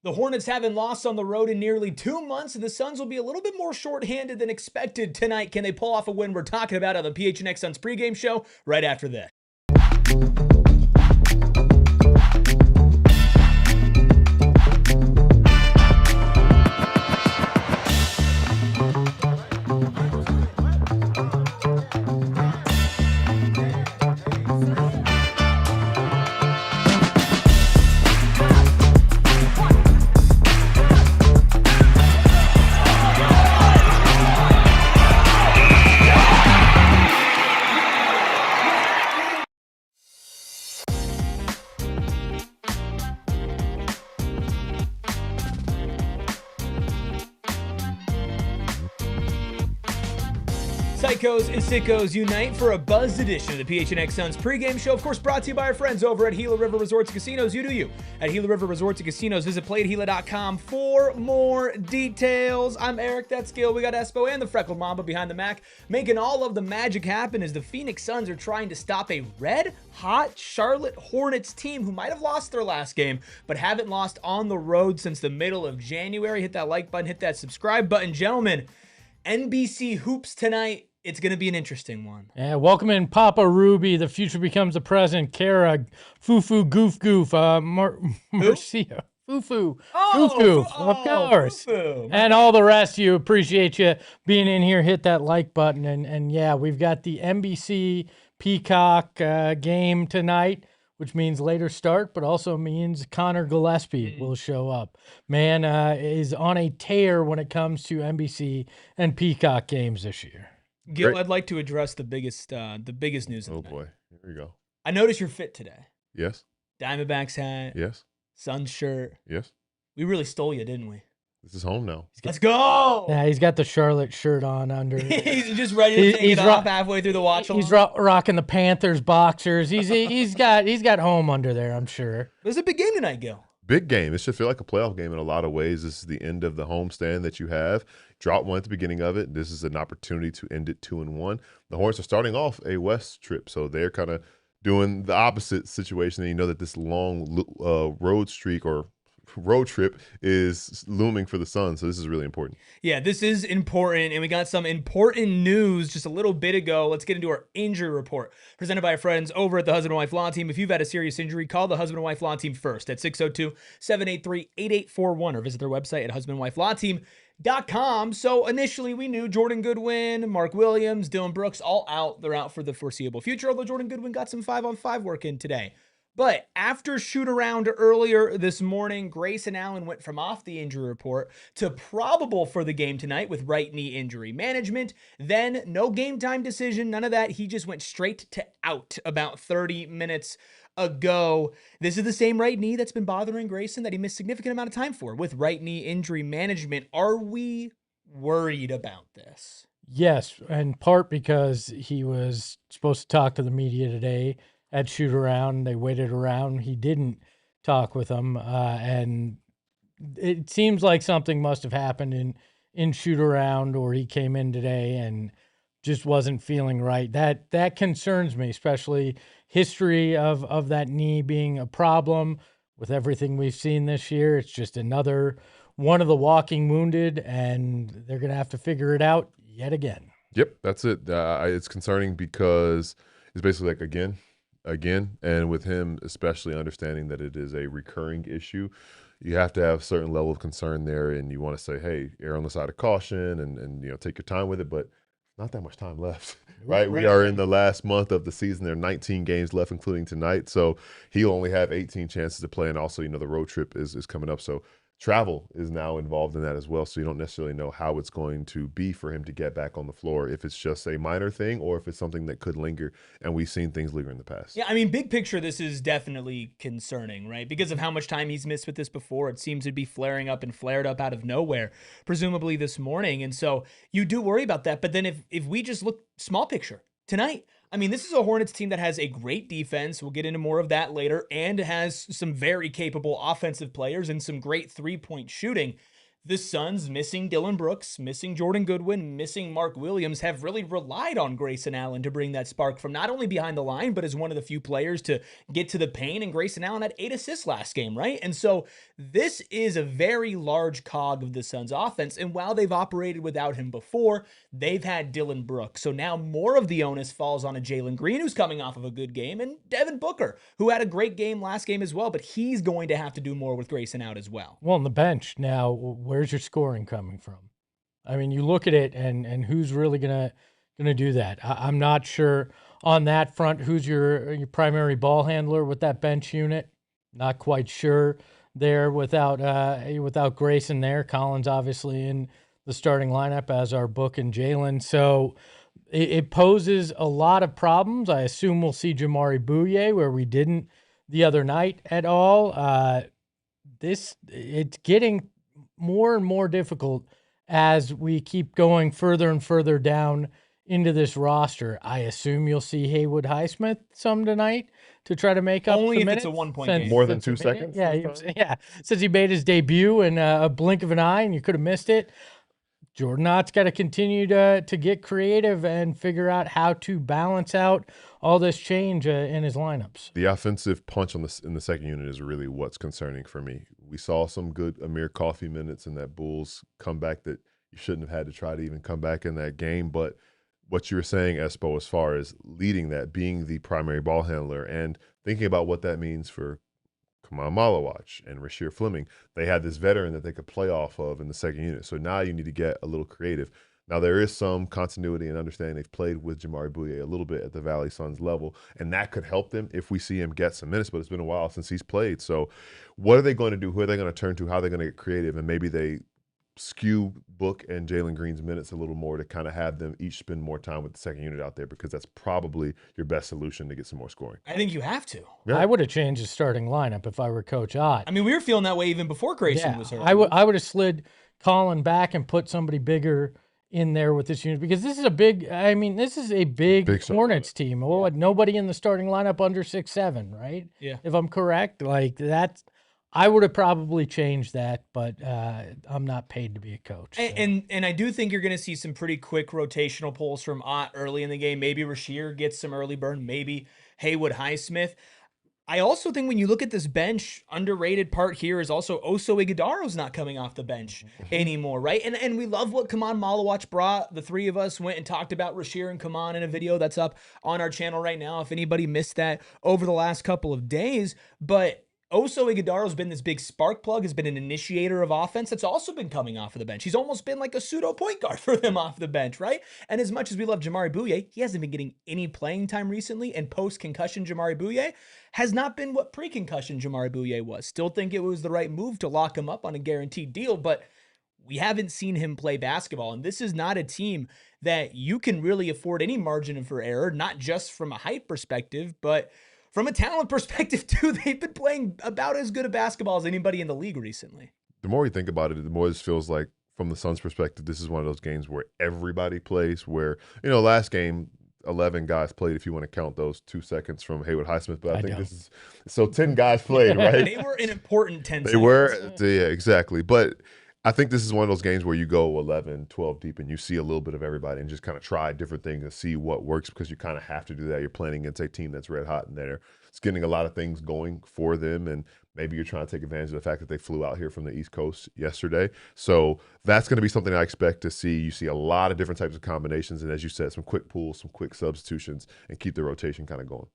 The Hornets haven't lost on the road in nearly 2 months, and the Suns will be a little bit more shorthanded than expected tonight. Can they pull off a win? We're talking about on the PHNX Suns pregame show right after this. Psychos and sickos unite for a buzzed edition of the PHNX Suns pregame show. Of course, brought to you by our friends over at Gila River Resorts and Casinos. You do you. At Gila River Resorts and Casinos, visit playatgila.com for more details. I'm Eric, that's Gil. We got Espo and the freckled Mamba behind the Mac, making all of the magic happen as the Phoenix Suns are trying to stop a red-hot Charlotte Hornets team who might have lost their last game, but haven't lost on the road since the middle of January. Hit that like button, hit that subscribe button. Gentlemen, NBC Hoops tonight. It's going to be an interesting one. Yeah, welcome in Papa Ruby. The future becomes the present. Kara, Fufu, Goof, Marcia, Fufu, Goof, of course. Fufu. And all the rest of you. Appreciate you being in here. Hit that like button. And yeah, we've got the NBC Peacock game tonight, which means later start, but also means Kon Gillespie will show up. Man is on a tear when it comes to NBC and Peacock games this year. Gil, I'd like to address the biggest news of the night. Boy, here we go. I noticed you're fit today. Yes. Diamondbacks hat. Yes. Suns shirt. Yes. We really stole you, didn't we? This is home now. Let's go. Yeah, he's got the Charlotte shirt on under. He's just ready to take it off halfway through the watch. He's rocking the Panthers boxers. He's got home under there, I'm sure. There's a big game tonight, Gil. Big game. It should feel like a playoff game in a lot of ways. This is the end of the homestand that you have. Dropped one at the beginning of it. This is an opportunity to end it 2-1. The Hornets are starting off a West trip, so they're kind of doing the opposite situation. And you know that this long road streak or road trip is looming for the Suns, so this is really important. Yeah, this is important, and we got some important news just a little bit ago. Let's get into our injury report presented by our friends over at the Husband and Wife Law Team. If you've had a serious injury, call the Husband and Wife Law Team first at 602-783-8841 or visit their website at husbandandwifelawteam.com. So initially we knew Jordan Goodwin, Mark Williams, Dillon Brooks all out. They're out for the foreseeable future, although Jordan Goodwin got some 5-on-5 work in today. But after shoot around earlier this morning, Grayson Allen went from off the injury report to probable for the game tonight with right knee injury management. Then no game time decision, none of that. He just went straight to out about 30 minutes ago. This is the same right knee that's been bothering Grayson that he missed a significant amount of time for with right knee injury management. Are we worried about this? Yes, in part because he was supposed to talk to the media today at shoot around. They waited around. He didn't talk with them. And it seems like something must have happened in shoot around, or he came in today and just wasn't feeling right. That concerns me, especially history of that knee being a problem with everything we've seen this year. It's just another one of the walking wounded, and they're going to have to figure it out yet again. Yep, that's it. It's concerning because it's basically like again, and with him especially understanding that it is a recurring issue, you have to have a certain level of concern there, and you want to say, hey, err on the side of caution and take your time with it, but not that much time left, right? We are in the last month of the season. There are 19 games left, including tonight, so he'll only have 18 chances to play, and also, the road trip is coming up, so travel is now involved in that as well, so you don't necessarily know how it's going to be for him to get back on the floor, if it's just a minor thing or if it's something that could linger, and we've seen things linger in the past. Yeah, I mean, big picture, this is definitely concerning, right? Because of how much time he's missed with this before, it seems to be flaring up and flared up out of nowhere, presumably this morning, and so you do worry about that, but then if we just look small picture, tonight, I mean, this is a Hornets team that has a great defense. We'll get into more of that later, and has some very capable offensive players and some great three-point shooting. the Suns, missing Dillon Brooks, missing Jordan Goodwin, missing Mark Williams, have really relied on Grayson Allen to bring that spark from not only behind the line, but as one of the few players to get to the paint. And Grayson Allen had 8 assists last game, right? And so this is a very large cog of the Suns offense. And while they've operated without him before, they've had Dillon Brooks. So now more of the onus falls on a Jalen Green, who's coming off of a good game, and Devin Booker, who had a great game last game as well, but he's going to have to do more with Grayson out as well. Well, on the bench now, where's your scoring coming from? I mean, you look at it, and who's really gonna do that? I'm not sure on that front. Who's your primary ball handler with that bench unit? Not quite sure there without Grayson there. Collin's obviously in the starting lineup, as are Book and Jalen. So it poses a lot of problems. I assume we'll see Jamari Bouye where we didn't the other night at all. It's getting more and more difficult as we keep going further and further down into this roster. I assume you'll see Haywood Highsmith some tonight to try to make up only the if minutes. it's a 1-point game. More than 2 seconds? Yeah. Since he made his debut in a blink of an eye and you could have missed it. Jordan Ott's got to continue to get creative and figure out how to balance out all this change in his lineups. The offensive punch in the second unit is really what's concerning for me. We saw some good Amir Coffey minutes in that Bulls comeback that you shouldn't have had to try to even come back in that game. But what you were saying, Espo, as far as leading that, being the primary ball handler, and thinking about what that means for Kamal Malawach and Rasheer Fleming, they had this veteran that they could play off of in the second unit. So now you need to get a little creative. Now, there is some continuity and understanding. They've played with Jamari Bouye a little bit at the Valley Suns level, and that could help them if we see him get some minutes, but it's been a while since he's played. So what are they going to do? Who are they going to turn to? How are they going to get creative? And maybe they skew Book and Jalen Green's minutes a little more to kind of have them each spend more time with the second unit out there, because that's probably your best solution to get some more scoring. I think you have to. Yeah. I would have changed the starting lineup if I were Coach Ott. I mean, we were feeling that way even before Grayson was hurt. I would have slid Collin back and put somebody bigger in there with this unit, because this is a big Hornets team. Well, nobody in the starting lineup under 6'7", right? Yeah. If I'm correct, like that's, I would have probably changed that, but I'm not paid to be a coach. So. And I do think you're going to see some pretty quick rotational pulls from Ott early in the game. Maybe Rasheer gets some early burn. Maybe Haywood Highsmith. I also think when you look at this bench, underrated part here is also Oso Iguodaro's not coming off the bench anymore, right? And we love what Kaman Malawach brought. The three of us went and talked about Rasheer and Kaman in a video that's up on our channel right now, if anybody missed that over the last couple of days. But Oso Iguodaro's been this big spark plug, has been an initiator of offense that's also been coming off of the bench. He's almost been like a pseudo point guard for them off the bench, right? And as much as we love Jamari Bouye, he hasn't been getting any playing time recently, and post-concussion Jamari Bouye has not been what pre-concussion Jamari Bouye was. Still think it was the right move to lock him up on a guaranteed deal, but we haven't seen him play basketball, and this is not a team that you can really afford any margin for error, not just from a height perspective, but from a talent perspective, too. They've been playing about as good a basketball as anybody in the league recently. The more you think about it, the more this feels like, from the Suns' perspective, this is one of those games where everybody plays, where, last game, 11 guys played, if you want to count those 2 seconds from Haywood Highsmith, but I think this is, so 10 guys played, right? They were an important 10 seconds. They were, yeah, exactly. But I think this is one of those games where you go 11, 12 deep and you see a little bit of everybody and just kind of try different things and see what works, because you kind of have to do that. You're playing against a team that's red hot and it's getting a lot of things going for them, and maybe you're trying to take advantage of the fact that they flew out here from the East Coast yesterday. So that's going to be something I expect to see. You see a lot of different types of combinations, and as you said, some quick pulls, some quick substitutions, and keep the rotation kind of going.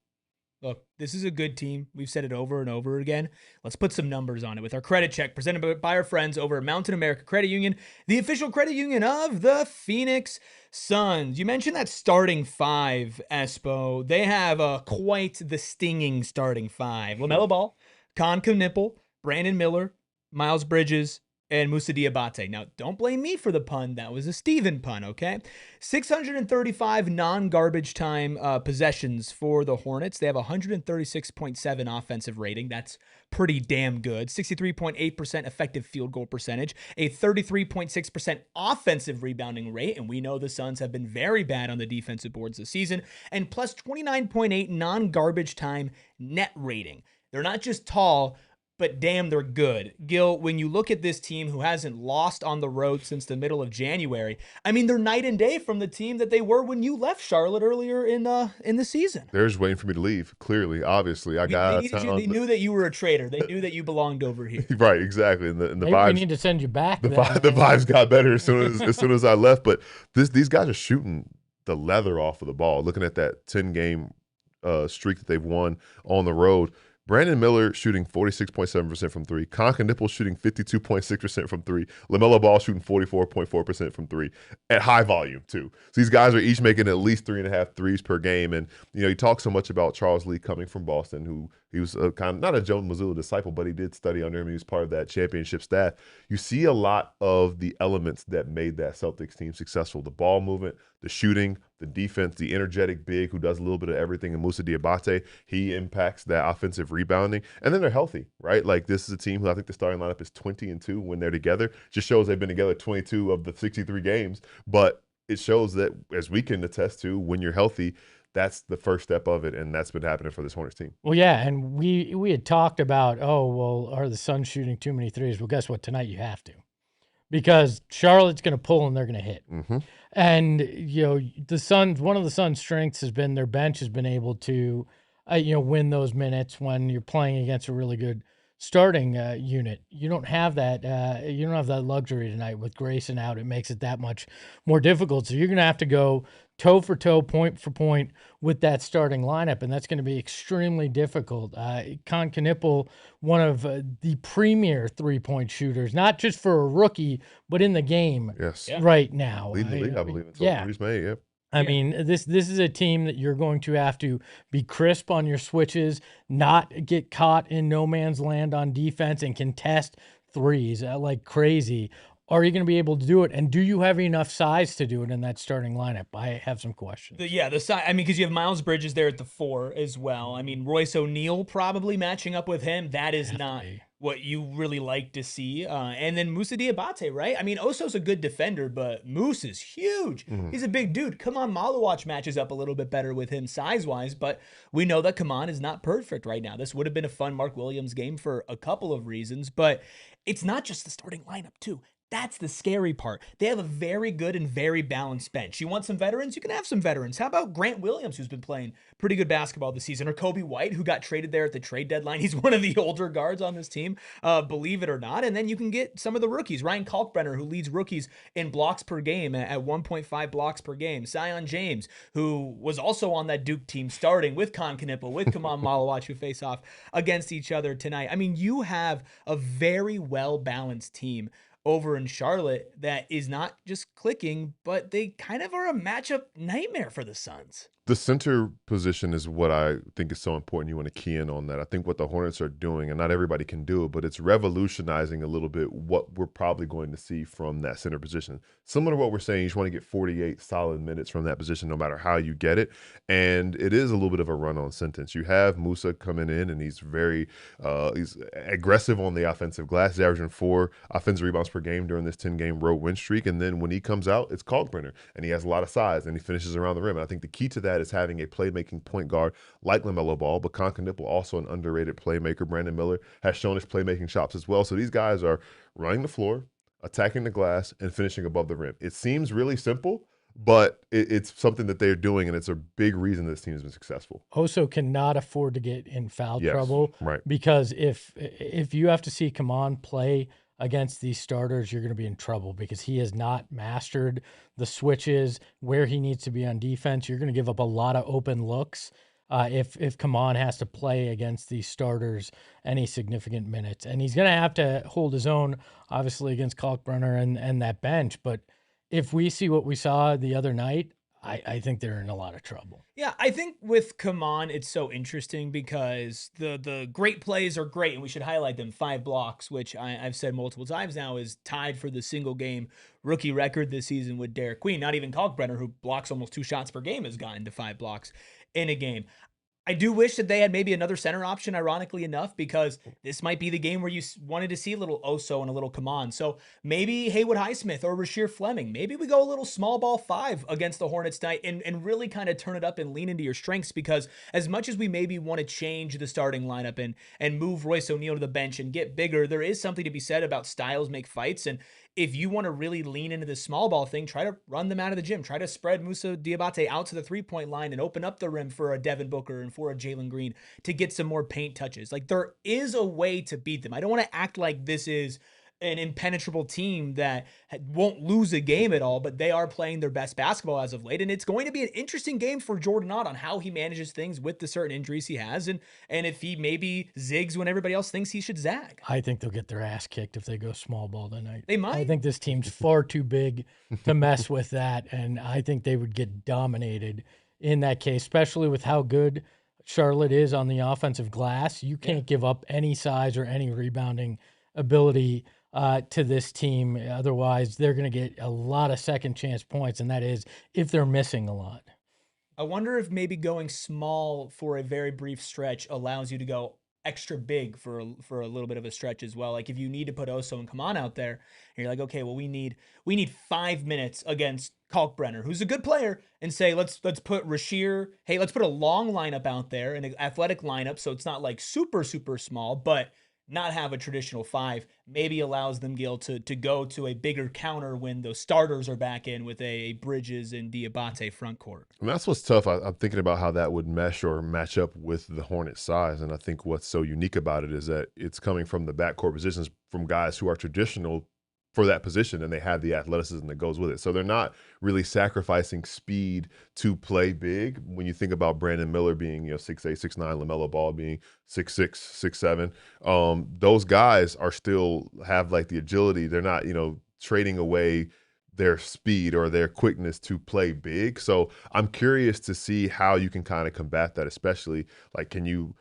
Look, this is a good team. We've said it over and over again. Let's put some numbers on it with our credit check presented by our friends over at Mountain America Credit Union, the official credit union of the Phoenix Suns. You mentioned that starting five, Espo. They have quite the stinging starting five. LaMelo Ball, Kon Knueppel, Brandon Miller, Miles Bridges, and Moussa Diabate. Now, don't blame me for the pun. That was a Steven pun, okay? 635 non-garbage time possessions for the Hornets. They have 136.7 offensive rating. That's pretty damn good. 63.8% effective field goal percentage. A 33.6% offensive rebounding rate. And we know the Suns have been very bad on the defensive boards this season. And plus 29.8 non-garbage time net rating. They're not just tall. but damn, they're good. Gil, when you look at this team who hasn't lost on the road since the middle of January, I mean, they're night and day from the team that they were when you left Charlotte earlier in the season. They're just waiting for me to leave. Clearly, obviously, I They got out of needed you. town. They knew that you were a traitor. They knew that you belonged over here. Right, exactly. And the Maybe vibes. we need to send you back. The, then, the man. vibes got better as soon as I left. But these guys are shooting the leather off of the ball. Looking at that 10-game streak that they've won on the road. Brandon Miller shooting 46.7% from three. Kon Knueppel shooting 52.6% from three. LaMelo Ball shooting 44.4% from three at high volume too. So these guys are each making at least 3.5 threes per game. And you talk so much about Charles Lee coming from Boston, who he was kind of not a Joe Mazzulla disciple, but he did study under him. He was part of that championship staff. You see a lot of the elements that made that Celtics team successful: the ball movement, the shooting, the defense, the energetic big who does a little bit of everything. And Moussa Diabate, he impacts that offensive rebounding. And then they're healthy, right? Like, this is a team who I think the starting lineup is 20-2 when they're together. Just shows they've been together 22 of the 63 games. But it shows that, as we can attest to, when you're healthy, that's the first step of it, and that's been happening for this Hornets team. Well, yeah, and we had talked about, are the Suns shooting too many threes? Well, guess what? Tonight you have to, because Charlotte's going to pull and they're going to hit. Mm-hmm. And the Suns, one of the Suns' strengths has been their bench has been able to, win those minutes when you're playing against a really good starting unit. You don't have that. You don't have that luxury tonight with Grayson out. It makes it that much more difficult. So you're going to have to go toe for toe, point for point with that starting lineup, and that's going to be extremely difficult. Kon Knueppel, one of the premier three-point shooters, not just for a rookie, but in the game right now. Leading the league, I believe. Threes made, yep. I mean, this is a team that you're going to have to be crisp on your switches, not get caught in no man's land on defense, and contest threes like crazy. Are you going to be able to do it? And do you have enough size to do it in that starting lineup? I have some questions. The size. I mean, because you have Miles Bridges there at the 4 as well. I mean, Royce O'Neal probably matching up with him. That is not what you really like to see. And then Moussa Diabate, right? I mean, Oso's a good defender, but Moose is huge. Mm-hmm. He's a big dude. Kaman Malawach matches up a little bit better with him size-wise, but we know that Kaman is not perfect right now. This would have been a fun Mark Williams game for a couple of reasons, but it's not just the starting lineup, too. That's the scary part. They have a very good and very balanced bench. You want some veterans? You can have some veterans. How about Grant Williams, who's been playing pretty good basketball this season, or Kobe White, who got traded there at the trade deadline? He's one of the older guards on this team, believe it or not. And then you can get some of the rookies. Ryan Kalkbrenner, who leads rookies in blocks per game at 1.5 blocks per game. Zion James, who was also on that Duke team starting with Kon Knueppel, with Kaman Malawach, who face off against each other tonight. I mean, you have a very well-balanced team over in Charlotte that is not just clicking, but they kind of are a matchup nightmare for the Suns. The center position is what I think is so important. You want to key in on that. I think what the Hornets are doing, and not everybody can do it, but it's revolutionizing a little bit what we're probably going to see from that center position. Similar to what we're saying, you just want to get 48 solid minutes from that position, no matter how you get it. And it is a little bit of a run-on sentence. You have Moussa coming in, and he's very he's aggressive on the offensive glass. He's averaging 4 offensive rebounds per game during this 10-game road win streak. And then when he comes out, it's Kalkbrenner, and he has a lot of size, and he finishes around the rim. And I think the key to that is having a playmaking point guard like LaMelo Ball, but Kon Knueppel, also an underrated playmaker. Brandon Miller has shown his playmaking chops as well. So these guys are running the floor, attacking the glass, and finishing above the rim. It seems really simple, but it's something that they're doing, and it's a big reason this team has been successful. Oso cannot afford to get in foul trouble, right? Because if you have to see Kaman play against these starters, you're going to be in trouble, because he has not mastered the switches where he needs to be on defense. You're going to give up a lot of open looks if Kaman has to play against these starters any significant minutes. And he's going to have to hold his own, obviously, against Kalkbrenner and that bench. But if we see what we saw the other night, I think they're in a lot of trouble. Yeah, I think with Kaman, it's so interesting because the great plays are great, and we should highlight them. 5 blocks, which I've said multiple times now, is tied for the single-game rookie record this season with Derek Queen. Not even Kalkbrenner, who blocks almost 2 shots per game, has gotten to 5 blocks in a game. I do wish that they had maybe another center option, ironically enough, because this might be the game where you wanted to see a little Oso and a little Kaman. So maybe Haywood Highsmith or Rasheer Fleming. Maybe we go a little small ball 5 against the Hornets tonight and really kind of turn it up and lean into your strengths, because as much as we maybe want to change the starting lineup and move Royce O'Neal to the bench and get bigger, there is something to be said about styles make fights. And if you want to really lean into the small ball thing, try to run them out of the gym. Try to spread Moussa Diabate out to the three-point line and open up the rim for a Devin Booker and for a Jalen Green to get some more paint touches. Like, there is a way to beat them. I don't want to act like this is an impenetrable team that won't lose a game at all, but they are playing their best basketball as of late. And it's going to be an interesting game for Jordan Ott on how he manages things with the certain injuries he has. And if he maybe zigs when everybody else thinks he should zag. I think they'll get their ass kicked if they go small ball tonight. They might. I think this team's far too big to mess with that. And I think they would get dominated in that case, especially with how good Charlotte is on the offensive glass. You can't give up any size or any rebounding ability to this team. Otherwise, they're going to get a lot of second chance points, and that is if they're missing a lot. I wonder if maybe going small for a very brief stretch allows you to go extra big for a little bit of a stretch as well. Like if you need to put Oso and Kaman out there, and you're like, okay, well we need 5 minutes against Kalkbrenner, who's a good player, and say let's put Rasheer. Hey, let's put a long lineup out there, an athletic lineup, so it's not like super small, but not have a traditional 5, maybe allows them, Gil, to go to a bigger counter when those starters are back in with a Bridges and Diabate front court. And that's what's tough. I'm thinking about how that would mesh or match up with the Hornets' size. And I think what's so unique about it is that it's coming from the backcourt positions from guys who are traditional for that position, and they have the athleticism that goes with it. So they're not really sacrificing speed to play big. When you think about Brandon Miller being 6'8", 6'9", LaMelo Ball being 6'6", 6'7", those guys are still have like the agility. They're not trading away their speed or their quickness to play big. So I'm curious to see how you can kind of combat that, especially like can you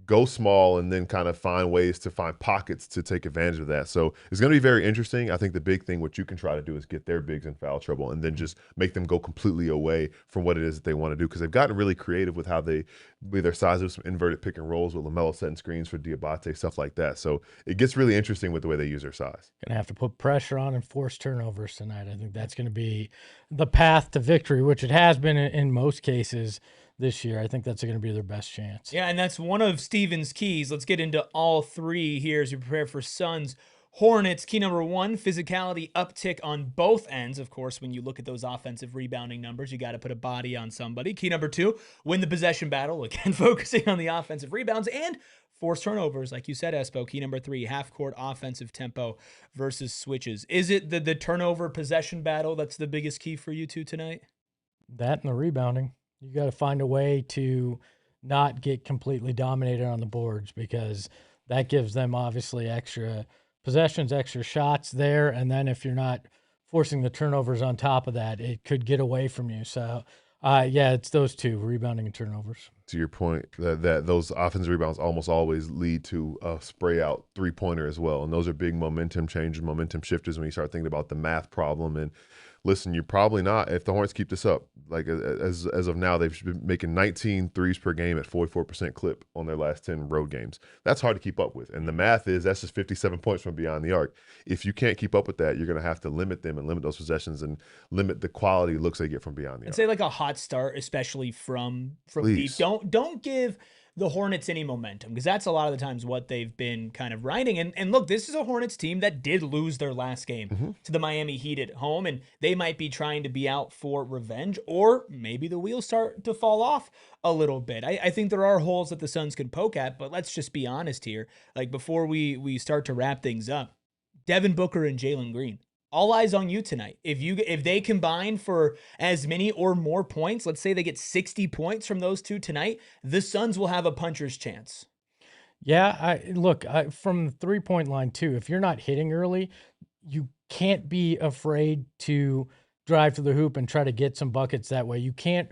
go small and then kind of find ways to find pockets to take advantage of that. So it's going to be very interesting. I think the big thing, what you can try to do is get their bigs in foul trouble and then just make them go completely away from what it is that they want to do. Because they've gotten really creative with how they, with their size of some inverted pick and rolls with LaMelo setting screens for Diabate, stuff like that. So it gets really interesting with the way they use their size. Going to have to put pressure on and force turnovers tonight. I think that's going to be the path to victory, which it has been in most cases this year. I think that's going to be their best chance. Yeah, and that's one of Steven's keys. Let's get into all three here as we prepare for Suns Hornets. Key number 1, physicality uptick on both ends. Of course, when you look at those offensive rebounding numbers, you got to put a body on somebody. Key number 2, win the possession battle. Again, focusing on the offensive rebounds and force turnovers, like you said, Espo. Key number 3, half-court offensive tempo versus switches. Is it the turnover possession battle that's the biggest key for you two tonight? That and the rebounding. You got to find a way to not get completely dominated on the boards, because that gives them obviously extra possessions, extra shots there. And then if you're not forcing the turnovers on top of that, it could get away from you. So, yeah, it's those two, rebounding and turnovers. To your point, that those offensive rebounds almost always lead to a spray out three-pointer as well. And those are big momentum changes, momentum shifters when you start thinking about the math problem. And listen, you're probably not, if the Hornets keep this up, like as of now, they've been making 19 threes per game at 44% clip on their last 10 road games. That's hard to keep up with. And the math is that's just 57 points from beyond the arc. If you can't keep up with that, you're going to have to limit them and limit those possessions and limit the quality looks they get from beyond the arc. I'd say like a hot start, especially from deep. Don't give the Hornets any momentum, because that's a lot of the times what they've been kind of riding. And look, this is a Hornets team that did lose their last game to the Miami Heat at home, and they might be trying to be out for revenge, or maybe the wheels start to fall off a little bit. I think there are holes that the Suns can poke at, but let's just be honest here. Like before we start to wrap things up, Devin Booker and Jalen Green, all eyes on you tonight. If they combine for as many or more points, let's say they get 60 points from those two tonight, the Suns will have a puncher's chance. Yeah, look, from the three-point line too, if you're not hitting early, you can't be afraid to drive to the hoop and try to get some buckets that way. You can't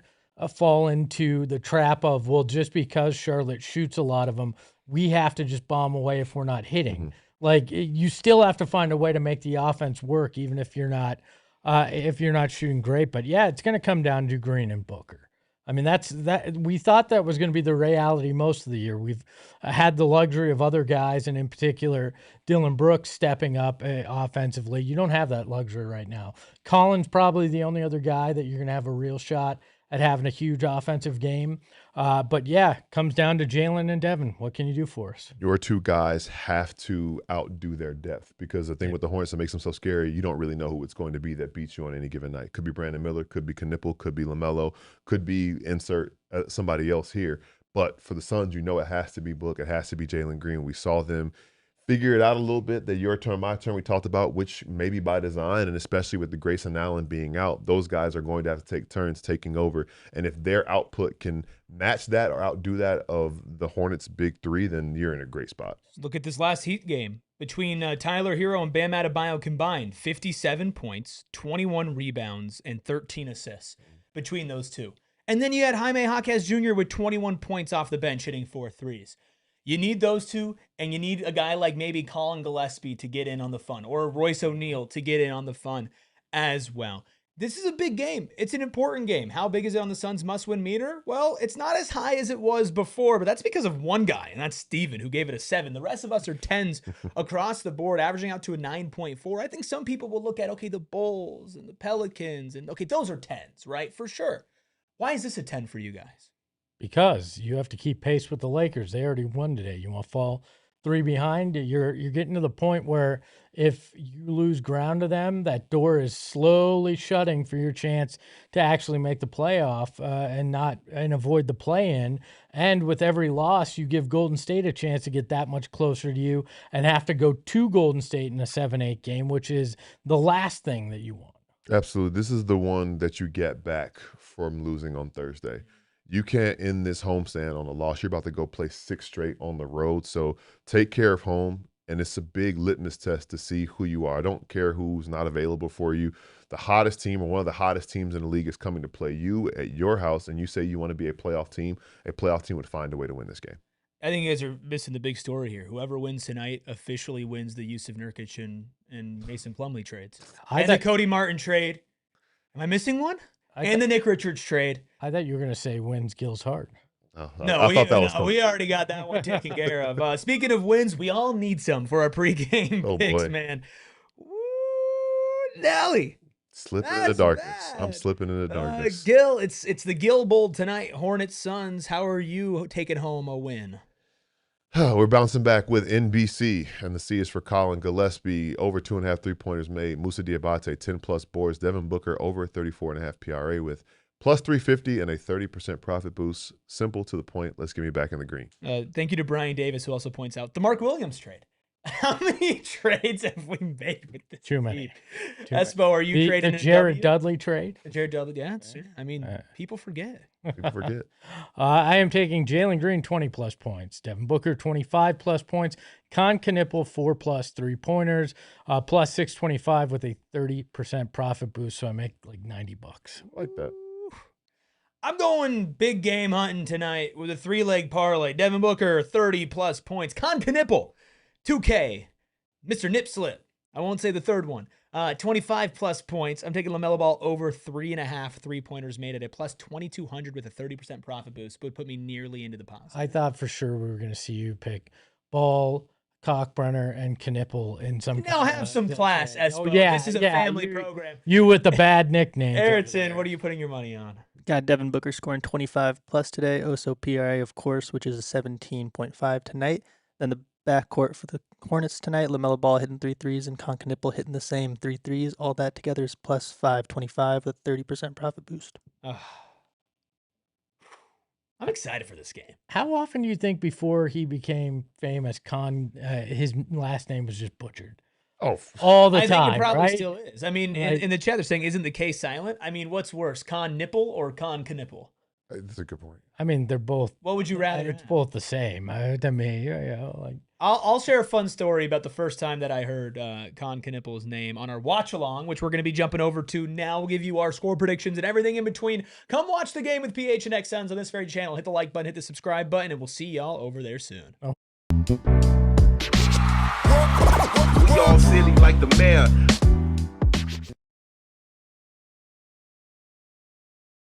fall into the trap of, well, just because Charlotte shoots a lot of them, we have to just bomb away if we're not hitting. Like, you still have to find a way to make the offense work, even if you're not shooting great. But yeah, it's going to come down to Green and Booker. I mean, we thought that was going to be the reality most of the year. We've had the luxury of other guys, and in particular, Dillon Brooks stepping up offensively. You don't have that luxury right now. Collin's probably the only other guy that you're going to have a real shot at having a huge offensive game. But yeah, comes down to Jalen and Devin. What can you do for us? Your two guys have to outdo their depth, because the thing with the Hornets that makes them so scary, you don't really know who it's going to be that beats you on any given night. Could be Brandon Miller, could be Kon Knueppel, could be LaMelo, could be insert somebody else here. But for the Suns, you know it has to be Book, it has to be Jalen Green. We saw them figure it out a little bit, that your turn, my turn, we talked about, which maybe by design, and especially with the Grayson Allen being out, those guys are going to have to take turns taking over. And if their output can match that or outdo that of the Hornets' big three, then you're in a great spot. Look at this last Heat game between Tyler Hero and Bam Adebayo combined. 57 points, 21 rebounds, and 13 assists between those two. And then you had Jaime Jaquez Jr. with 21 points off the bench hitting 4 threes. You need those two, and you need a guy like maybe Collin Gillespie to get in on the fun, or Royce O'Neal to get in on the fun as well. This is a big game. It's an important game. How big is it on the Suns' must-win meter? Well, it's not as high as it was before, but that's because of one guy, and that's Steven, who gave it a 7. The rest of us are 10s across the board, averaging out to a 9.4. I think some people will look at, okay, the Bulls and the Pelicans, and okay, those are 10s, right? For sure. Why is this a 10 for you guys? Because you have to keep pace with the Lakers. They already won today. You want to fall 3 behind? You're getting to the point where if you lose ground to them, that door is slowly shutting for your chance to actually make the playoff and avoid the play-in. And with every loss, you give Golden State a chance to get that much closer to you and have to go to Golden State in a 7-8 game, which is the last thing that you want. Absolutely. This is the one that you get back from losing on Thursday. You can't end this homestand on a loss. You're about to go play 6 straight on the road. So take care of home, and it's a big litmus test to see who you are. I don't care who's not available for you. The hottest team, or one of the hottest teams in the league, is coming to play you at your house, and you say you want to be a playoff team would find a way to win this game. I think you guys are missing the big story here. Whoever wins tonight officially wins the Yusuf Nurkic and Mason Plumlee trades. The Cody Martin trade. Am I missing one? The Nick Richards trade. I thought you were going to say wins Gil's heart. I thought that was we already got that one taken care of. Speaking of wins, we all need some for our pregame picks, man. Ooh, Nelly. Slipping in the darkness. I'm slipping in the darkness. Gil, it's the Gil Bowl tonight. Hornets, Suns. How are you taking home a win? We're bouncing back with NBC, and the C is for Collin Gillespie. Over 2.5 3-pointers made. Musa Diabate, 10-plus boards. Devin Booker, over 34.5 PRA with plus 350 and a 30% profit boost. Simple, to the point. Let's get me back in the green. Thank you to Brian Davis, who also points out the Mark Williams trade. How many trades have we made with this? Too many. Espo, are you trading the Jared Dudley trade? The Jared Dudley, yeah. I mean, people forget. People forget. I am taking Jalen Green 20-plus points. Devin Booker 25-plus points. Kon Knueppel 4-plus 3-pointers. Plus 625 with a 30% profit boost. So I make like $90. I like that. I'm going big game hunting tonight with a 3-leg parlay. Devin Booker 30-plus points. Kon Knueppel 2K, Mr. Nipslip. I won't say the third one. 25-plus points. I'm taking LaMelo Ball over 3.5 3-pointers made at a plus 2,200 with a 30% profit boost, but would put me nearly into the positive. I thought for sure we were going to see you pick Ball, Cockbrenner, and Knueppel in some. Now have some class, Espo. Oh, yeah, this is a family program. You with the bad nicknames. Ayrton, what are you putting your money on? Got Devin Booker scoring 25-plus today. Also PRA, of course, which is a 17.5 tonight. Then the backcourt for the Hornets tonight, LaMelo Ball hitting 3 threes and Kon Knueppel hitting the same 3 threes. All that together is plus 525 with 30% profit boost. I'm excited for this game. How often do you think before he became famous, his last name was just butchered? Oh, all the time. I think it probably right? still is. I mean, in the chat they're saying, isn't the K silent? I mean, what's worse, Kon Knueppel or Kon Knueppel? That's a good point. I mean, they're both. What would you rather? It's both the same. To me, like. I'll share a fun story about the first time that I heard Kon Knueppel's name on our watch along, which we're going to be jumping over to now. We'll give you our score predictions and everything in between. Come watch the game with PHNX Suns on this very channel. Hit the like button, hit the subscribe button, and we'll see y'all over there soon. We all silly like the mayor.